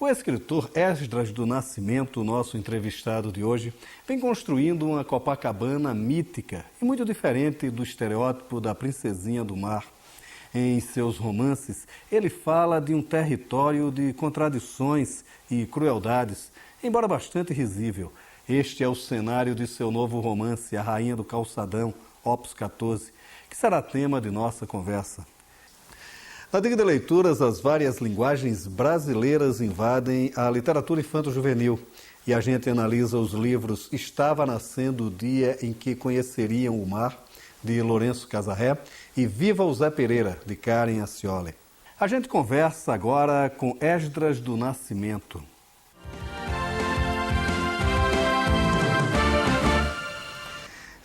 O escritor Esdras do Nascimento, nosso entrevistado de hoje, vem construindo uma Copacabana mítica e muito diferente do estereótipo da princesinha do mar. Em seus romances, ele fala de um território de contradições e crueldades, embora bastante risível. Este é o cenário de seu novo romance, A Rainha do Calçadão, Opus 14, que será tema de nossa conversa. Na Dica de Leituras, as várias linguagens brasileiras invadem a literatura infanto-juvenil e a gente analisa os livros Estava Nascendo o Dia em que Conheceriam o Mar, de Lourenço Casarré, e Viva o Zé Pereira, de Karen Ascioli. A gente conversa agora com Esdras do Nascimento.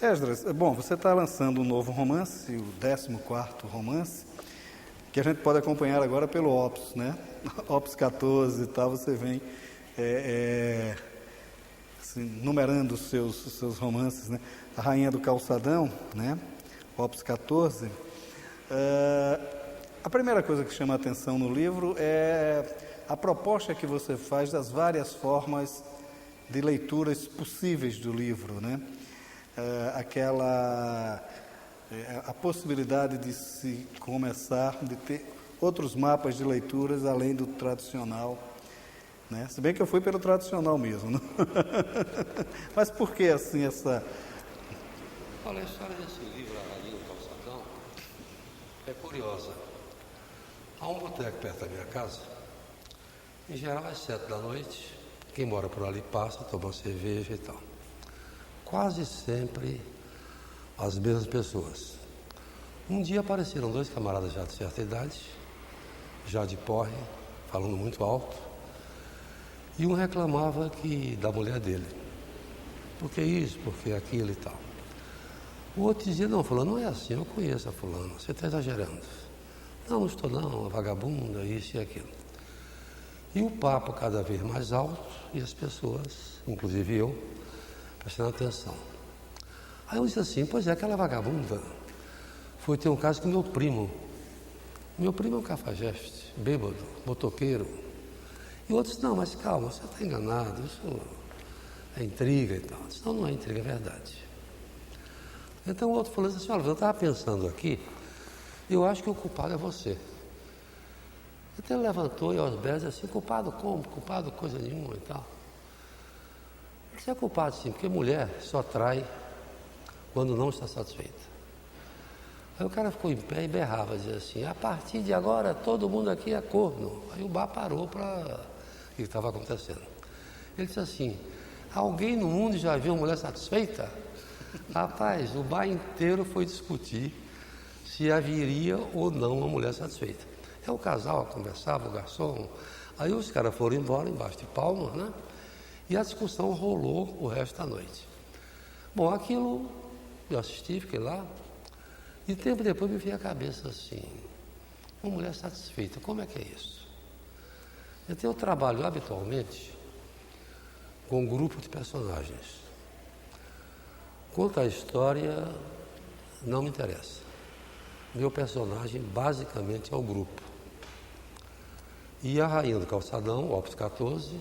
Esdras, bom, você está lançando um novo romance, o 14º romance, que a gente pode acompanhar agora pelo Opus, né? Opus 14 e tal, você vem assim, numerando os seus romances, né? A Rainha do Calçadão, né? Opus 14. A primeira coisa que chama a atenção no livro é a proposta que você faz das várias formas de leituras possíveis do livro, né? A possibilidade de se começar, de ter outros mapas de leituras além do tradicional, né? Se bem que eu fui pelo tradicional mesmo, né? Mas por que assim essa... Olha, a história desse livro, A Rainha do Calçadão, é curiosa. Há um boteco perto da minha casa, em geral às 7 da noite, quem mora por ali passa, toma cerveja e tal. Quase sempre as mesmas pessoas. Um dia apareceram dois camaradas já de certa idade, já de porre, falando muito alto, e um reclamava da mulher dele. Por que isso, por que aquilo e tal. O outro dizia, não, fulano, não é assim, eu conheço a fulano, você está exagerando. Não estou não, uma vagabunda, isso e aquilo. E o papo cada vez mais alto, e as pessoas, inclusive eu, prestando atenção. Aí eu disse assim, pois é, aquela vagabunda foi ter um caso com meu primo. Meu primo é um cafajeste, bêbado, motoqueiro. E o outro disse, não, mas calma, você está enganado, isso é intriga e tal. Eu disse, não é intriga, é verdade. Então o outro falou assim, olha, eu estava pensando aqui, eu acho que o culpado é você. Então ele levantou e aos berros assim, culpado como? Culpado coisa nenhuma e tal. Você é culpado sim, porque mulher só trai quando não está satisfeita. Aí o cara ficou em pé e berrava, dizia assim, a partir de agora todo mundo aqui é corno. Aí o bar parou para o que estava acontecendo. Ele disse assim, alguém no mundo já viu uma mulher satisfeita? Rapaz, o bar inteiro foi discutir se haveria ou não uma mulher satisfeita. É o casal, conversava, o garçom, aí os caras foram embora embaixo de palmas, né? E a discussão rolou o resto da noite. Bom, aquilo eu assisti, fiquei lá, e tempo depois me veio a cabeça assim, uma mulher satisfeita, como é que é isso? Então eu trabalho habitualmente com um grupo de personagens. Quanto à história, não me interessa. Meu personagem basicamente é o grupo. E A Rainha do Calçadão, Opus 14,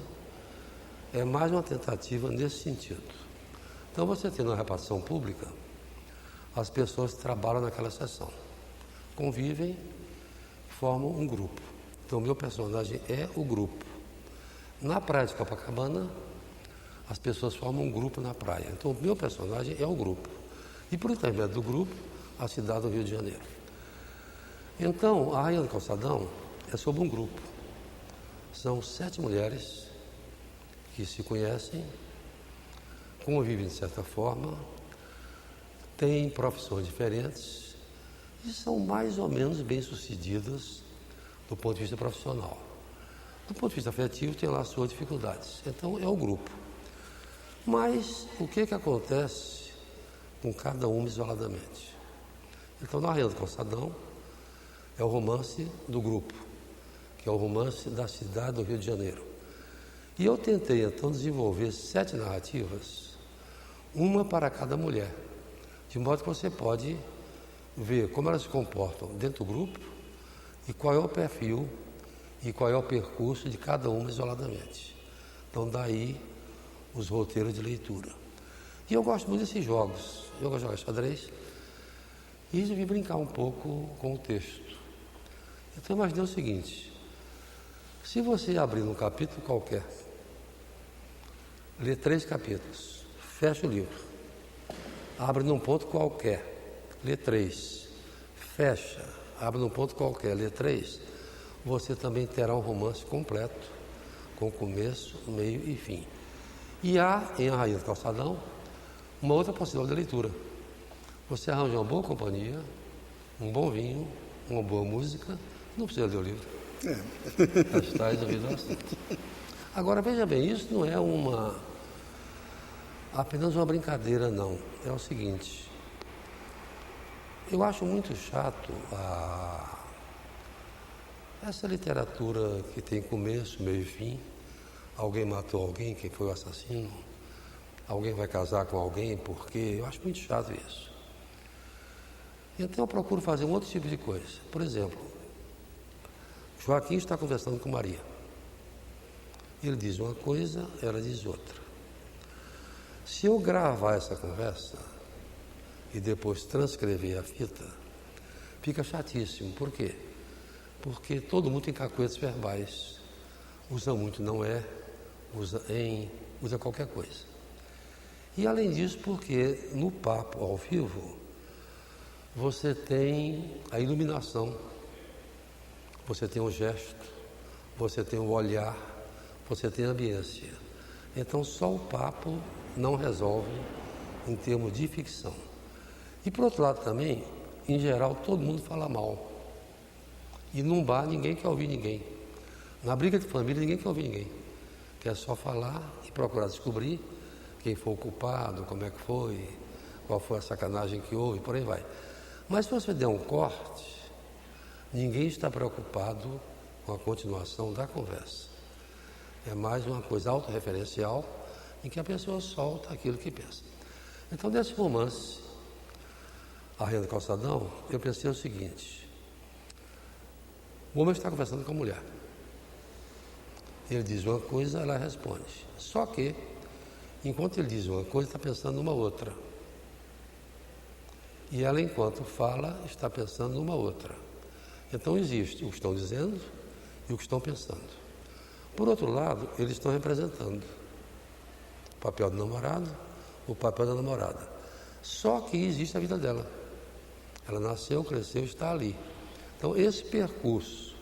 é mais uma tentativa nesse sentido. Então você tem na repartição pública as pessoas que trabalham naquela sessão, convivem, formam um grupo. Então meu personagem é o grupo. Na praia de Copacabana, as pessoas formam um grupo na praia. Então o meu personagem é o grupo. E por intermédio do grupo, a cidade do Rio de Janeiro. Então, A Rainha do Calçadão é sobre um grupo. São 7 mulheres que se conhecem, convivem de certa forma, têm profissões diferentes e são mais ou menos bem-sucedidas do ponto de vista profissional. Do ponto de vista afetivo, tem lá as suas dificuldades. Então, é o grupo. Mas, o que acontece com cada uma isoladamente? Então, Na Rainha do Calçadão é o romance do grupo, que é o romance da cidade do Rio de Janeiro. E eu tentei, então, desenvolver 7 narrativas, uma para cada mulher, de modo que você pode ver como elas se comportam dentro do grupo e qual é o perfil e qual é o percurso de cada uma isoladamente. Então, daí os roteiros de leitura. E eu gosto muito desses jogos. Eu gosto de jogar xadrez e resolvi brincar um pouco com o texto. Então, eu imaginei o seguinte: se você abrir um capítulo qualquer, lê 3 capítulos, fecha o livro, abre num ponto qualquer, lê 3, fecha, abre num ponto qualquer, lê 3, você também terá um romance completo, com começo, meio e fim. E há, em A Rainha do Calçadão, uma outra possibilidade de leitura. Você arranja uma boa companhia, um bom vinho, uma boa música, não precisa ler o livro. Está resolvido o assunto. Agora, veja bem, isso não é apenas uma brincadeira, não. É o seguinte: eu acho muito chato essa literatura que tem começo, meio e fim. Alguém matou alguém, quem foi o assassino? Alguém vai casar com alguém, por quê? Eu acho muito chato isso. Então eu procuro fazer um outro tipo de coisa. Por exemplo, Joaquim está conversando com Maria. Ele diz uma coisa, ela diz outra. Se eu gravar essa conversa e depois transcrever a fita, fica chatíssimo. Por quê? Porque todo mundo tem cacoetes verbais. Usa muito não é, usa em, usa qualquer coisa. E além disso, porque no papo ao vivo, você tem a iluminação, você tem o gesto, você tem o olhar, você tem a ambiência. Então só o papo não resolve em termos de ficção. E por outro lado também, em geral, todo mundo fala mal. E num bar ninguém quer ouvir ninguém. Na briga de família ninguém quer ouvir ninguém. Quer só falar e procurar descobrir quem foi o culpado, como é que foi, qual foi a sacanagem que houve, por aí vai. Mas se você der um corte, ninguém está preocupado com a continuação da conversa. É mais uma coisa autorreferencial em que a pessoa solta aquilo que pensa. Então, nesse romance, A Rainha do Calçadão, eu pensei o seguinte: o homem está conversando com a mulher. Ele diz uma coisa, ela responde. Só que, enquanto ele diz uma coisa, está pensando numa outra. E ela, enquanto fala, está pensando numa outra. Então, existe o que estão dizendo e o que estão pensando. Por outro lado, eles estão representando o papel do namorado, o papel da namorada. Só que existe a vida dela. Ela nasceu, cresceu, está ali. Então, esse percurso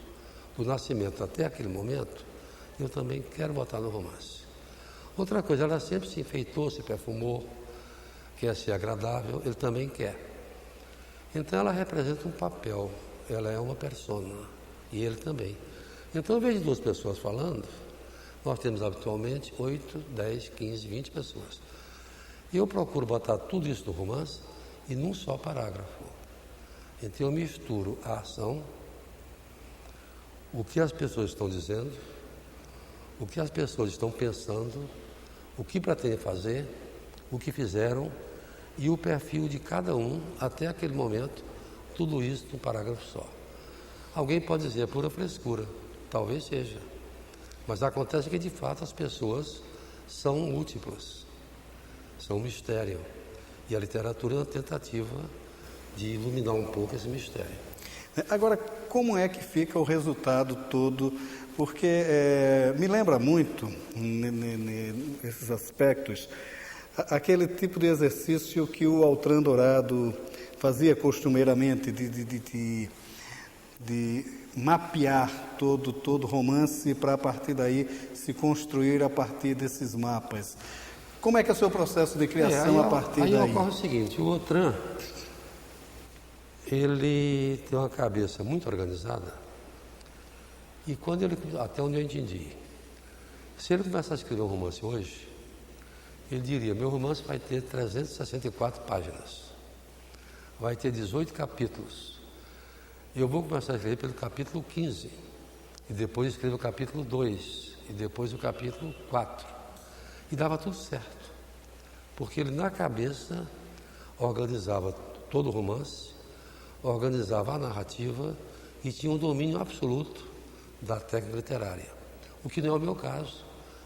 do nascimento até aquele momento, eu também quero botar no romance. Outra coisa, ela sempre se enfeitou, se perfumou, quer ser agradável, ele também quer. Então, ela representa um papel, ela é uma persona, e ele também. Então, ao invés de 2 pessoas falando, nós temos habitualmente 8, 10, 15, 20 pessoas. E eu procuro botar tudo isso no romance e num só parágrafo. Então eu misturo a ação, o que as pessoas estão dizendo, o que as pessoas estão pensando, o que pretendem fazer, o que fizeram e o perfil de cada um até aquele momento, tudo isso num parágrafo só. Alguém pode dizer, é pura frescura, talvez seja, mas acontece que de fato as pessoas são múltiplas, são um mistério, e a literatura é uma tentativa de iluminar um pouco esse mistério. Agora, como é que fica o resultado todo? Porque me lembra muito, nesses aspectos, aquele tipo de exercício que o Altran Dourado fazia costumeiramente, de mapear todo romance para, a partir daí, se construir a partir desses mapas. Como é que é o seu processo de criação a partir daí? Aí ocorre o seguinte: o Altran, ele tem uma cabeça muito organizada e quando ele, até onde eu entendi, se ele começar a escrever um romance hoje, ele diria, meu romance vai ter 364 páginas, vai ter 18 capítulos, eu vou começar a escrever pelo capítulo 15 e depois escrevo o capítulo 2 e depois o capítulo 4 e dava tudo certo, porque ele na cabeça organizava todo o romance, organizava a narrativa e tinha um domínio absoluto da técnica literária, o que não é o meu caso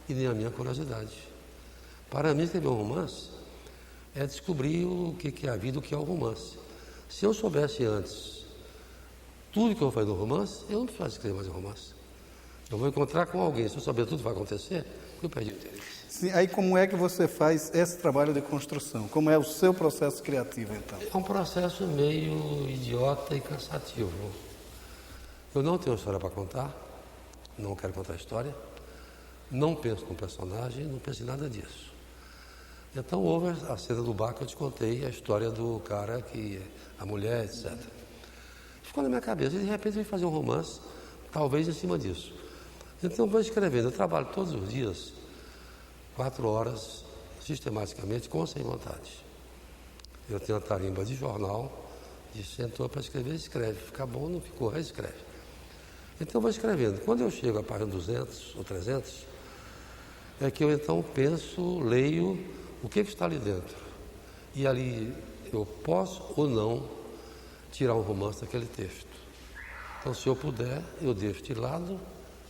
e nem a minha curiosidade. Para mim, escrever um romance é descobrir o que é a vida, o que é o romance. Se eu soubesse antes tudo que eu vou fazer no romance, eu não preciso escrever mais um romance. Eu vou encontrar com alguém, se eu souber tudo que vai acontecer, eu perdi o interesse. Sim, aí como é que você faz esse trabalho de construção? Como é o seu processo criativo, então? É um processo meio idiota e cansativo. Eu não tenho história para contar, não quero contar história, não penso no personagem, não penso em nada disso. Então houve a cena do bar que eu te contei, a história do cara, a mulher, etc. Ficou na minha cabeça e de repente eu ia fazer um romance, talvez em cima disso. Então eu vou escrevendo, eu trabalho todos os dias, 4 horas, sistematicamente, com ou sem vontade. Eu tenho a tarimba de jornal, sentou para escrever, escreve. Fica bom, não ficou, reescreve. Então eu vou escrevendo. Quando eu chego à página 200 ou 300, é que eu então penso, leio o que está ali dentro. E ali eu posso ou não tirar um romance daquele texto. Então, se eu puder, eu deixo de lado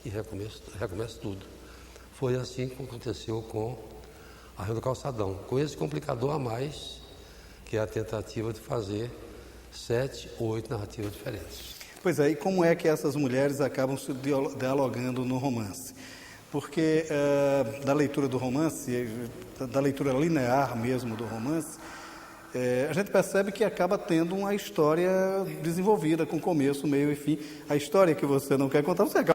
e recomeço tudo. Foi assim que aconteceu com a Rio do Calçadão, com esse complicador a mais, que é a tentativa de fazer 7 ou 8 narrativas diferentes. Pois é, e como é que essas mulheres acabam se dialogando no romance? Porque da leitura do romance, da leitura linear mesmo do romance, a gente percebe que acaba tendo uma história desenvolvida, com começo, meio e fim. A história que você não quer contar, você acaba